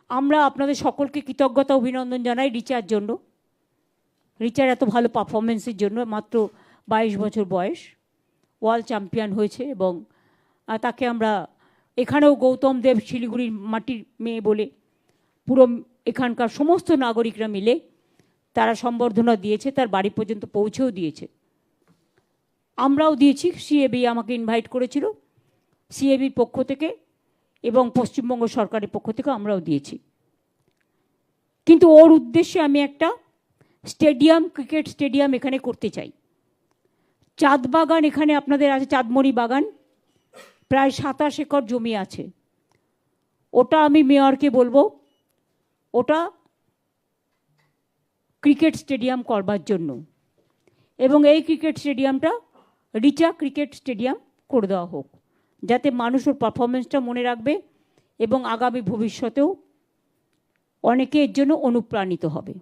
আমরা আপনাদের সকলকে কৃতজ্ঞতা অভিনন্দন জানাই রিচার জন্য, রিচার এত ভালো পারফরমেন্সের জন্য। মাত্র 22 বছর বয়স, ওয়ার্ল্ড চ্যাম্পিয়ন হয়েছে এবং তাকে আমরা এখানেও গৌতম দেব শিলিগুড়ির মাটির মেয়ে বলে পুরো এখানকার সমস্ত নাগরিকরা মিলে তারা সম্বর্ধনা দিয়েছে, তার বাড়ি পর্যন্ত পৌঁছেও দিয়েছে। আমরাও দিয়েছি, সিএবি আমাকে ইনভাইট করেছিল, সিএবির পক্ষ থেকে এবং পশ্চিমবঙ্গ সরকারের পক্ষ থেকে আমরাও দিয়েছি। কিন্তু ওর উদ্দেশ্যে আমি একটা স্টেডিয়াম, ক্রিকেট স্টেডিয়াম এখানে করতে চাই। চাঁদ বাগান এখানে আপনাদের আছে, চাঁদমণি বাগান, প্রায় 27 একর জমি আছে। ওটা আমি মেয়রকে বলবো ওটা ক্রিকেট স্টেডিয়াম করবার জন্য, এবং এই ক্রিকেট স্টেডিয়ামটা রিচা ক্রিকেট স্টেডিয়াম করে দেওয়া হোক, যাতে মানুষ ওর পারফরমেন্সটা মনে রাখবে এবং আগামী ভবিষ্যতেও অনেকে এর জন্য অনুপ্রাণিত হবে।